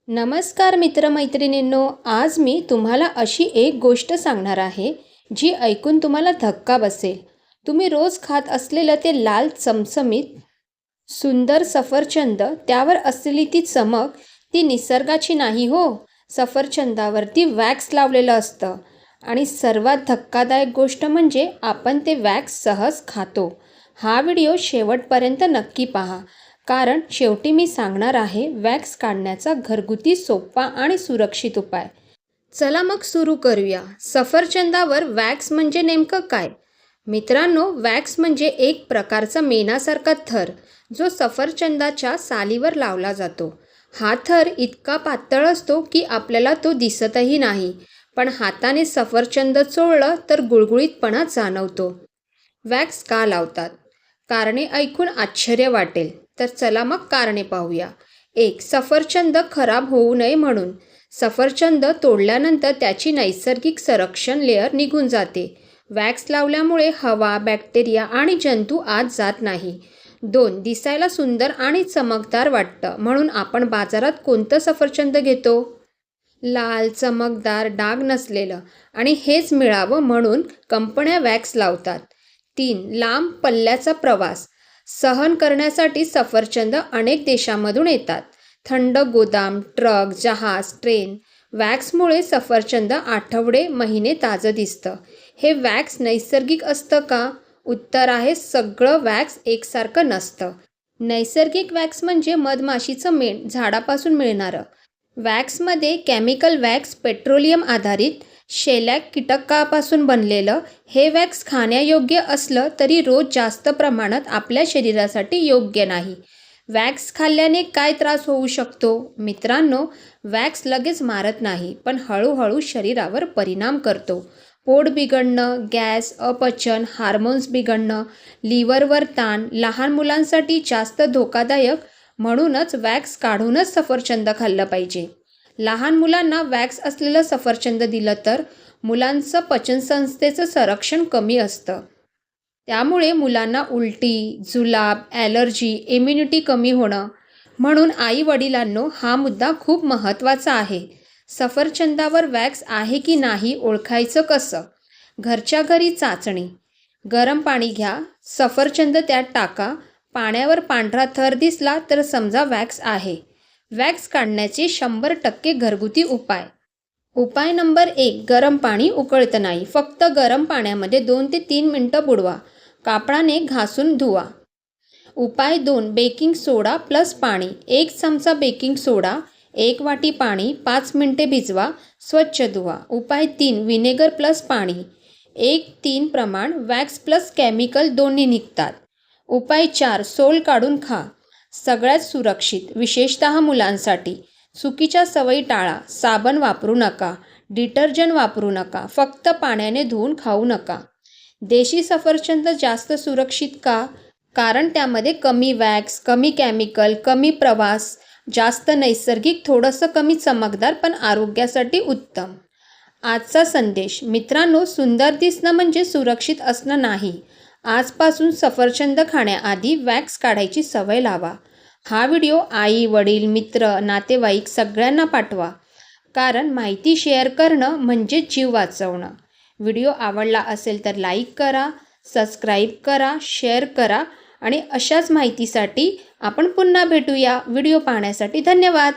नमस्कार मित्रमैत्रिणींनो, आज मी तुम्हाला अशी एक गोष्ट सांगणार आहे जी ऐकून तुम्हाला धक्का बसेल. तुम्ही रोज खात असलेलं ते लाल चमचमीत सुंदर सफरचंद, त्यावर असलेली ती चमक, ती निसर्गाची नाही हो. सफरचंदावरती वॅक्स लावलेलं असतं आणि सर्वात धक्कादायक गोष्ट म्हणजे आपण ते वॅक्स सहज खातो. हा व्हिडिओ शेवटपर्यंत नक्की पहा, कारण शेवटी मी सांगणार आहे वॅक्स काढण्याचा घरगुती सोपा आणि सुरक्षित उपाय. चला मग सुरू करूया. सफरचंदावर वॅक्स म्हणजे नेमकं काय? मित्रांनो, वॅक्स म्हणजे एक प्रकारचा मेणासारखा थर जो सफरचंदाच्या सालीवर लावला जातो. हा थर इतका पातळ असतो की आपल्याला तो दिसतही नाही, पण हाताने सफरचंद चोळलं तर गुळगुळीतपणा जाणवतो. वॅक्स का लावतात? कारणे ऐकून आश्चर्य वाटेल, तर चला मग कारणे पाहूया. 1. सफरचंद खराब होऊ नये म्हणून. सफरचंद तोडल्यानंतर त्याची नैसर्गिक संरक्षण लेअर निघून जाते. वॅक्स लावल्यामुळे हवा, बॅक्टेरिया आणि जंतू आत जात नाही. 2. दिसायला सुंदर आणि चमकदार वाटतं, म्हणून आपण बाजारात कोणतं सफरचंद घेतो? लाल, चमकदार, डाग नसलेलं. आणि हेच मिळावं म्हणून कंपन्या वॅक्स लावतात. 3. लांब पल्ल्याचा प्रवास. सहन करण्यासाठी सफरचंद अनेक देशांमधून येतात. थंड गोदाम, ट्रक, जहाज, ट्रेन. वॅक्समुळे सफरचंद आठवडे, महिने ताजं दिसतं. हे वॅक्स नैसर्गिक असतं का? उत्तर आहे, सगळं वॅक्स एकसारखं नसतं. नैसर्गिक वॅक्स म्हणजे मधमाशीचं मेण, झाडापासून मिळणारं. वॅक्समध्ये केमिकल वॅक्स, पेट्रोलियम आधारित शेलॅक कीटकापासून बनलेलं. हे वॅक्स खाण्यायोग्य असलं तरी रोज जास्त प्रमाणात आपल्या शरीरासाठी योग्य नाही. वॅक्स खाल्ल्याने काय त्रास होऊ शकतो? मित्रांनो, वॅक्स लगेच मारत नाही, पण हळूहळू शरीरावर परिणाम करतो. पोट बिघडणं, गॅस, अपचन, हार्मोन्स बिघडणं, लिव्हरवर ताण. लहान मुलांसाठी जास्त धोकादायक, म्हणूनच वॅक्स काढूनच सफरचंद खाल्लं पाहिजे. लहान मुलांना वॅक्स असलेलं सफरचंद दिलं तर मुलांचं पचनसंस्थेचं संरक्षण कमी असतं. त्यामुळे मुलांना उलटी, जुलाब, ॲलर्जी, इम्युनिटी कमी होणं. म्हणून आई वडिलांनो, हा मुद्दा खूप महत्त्वाचा आहे. सफरचंदावर वॅक्स आहे की नाही ओळखायचं कसं? घरच्या घरी चाचणी. गरम पाणी घ्या, सफरचंद त्यात टाका. पाण्यावर पांढरा थर दिसला तर समजा वॅक्स आहे. वॅक्स काढण्याचे 100% घरगुती उपाय. उपाय नंबर 1. गरम पाणी उकळतं नाही. फक्त गरम पाण्यामध्ये 2 ते 3 मिनिटं बुडवा. कापडाने घासून धुवा. उपाय 2. बेकिंग सोडा प्लस पाणी. 1 चमचा बेकिंग सोडा, 1 वाटी पाणी, 5 मिनिटे भिजवा, स्वच्छ धुवा. उपाय 3. व्हिनेगर प्लस पाणी. 1:3 प्रमाण. वॅक्स प्लस केमिकल दोन्ही निघतात. उपाय 4. सोल काढून खा. सगळ्यात सुरक्षित, विशेषतः मुलांसाठी. चुकीच्या सवयी टाळा. साबण वापरू नका, डिटर्जंट वापरू नका, फक्त पाण्याने धुवून खाऊ नका. देशी सफरचंद जास्त सुरक्षित का? कारण त्यामध्ये कमी वॅक्स, कमी केमिकल, कमी प्रवास, जास्त नैसर्गिक, थोडंसं कमी चमकदार, पण आरोग्यासाठी उत्तम. आजचा संदेश. मित्रांनो, सुंदर दिसणं म्हणजे सुरक्षित असणं नाही. आजपासून सफरचंद खाण्याआधी वॅक्स काढायची सवय लावा. हा व्हिडिओ आई, वडील, मित्र, नातेवाईक सगळ्यांना पाठवा, कारण माहिती शेअर करणं म्हणजे जीव वाचवणं. व्हिडिओ आवडला असेल तर लाईक करा, सबस्क्राईब करा, शेअर करा आणि अशाच माहितीसाठी आपण पुन्हा भेटूया. व्हिडिओ पाहण्यासाठी धन्यवाद.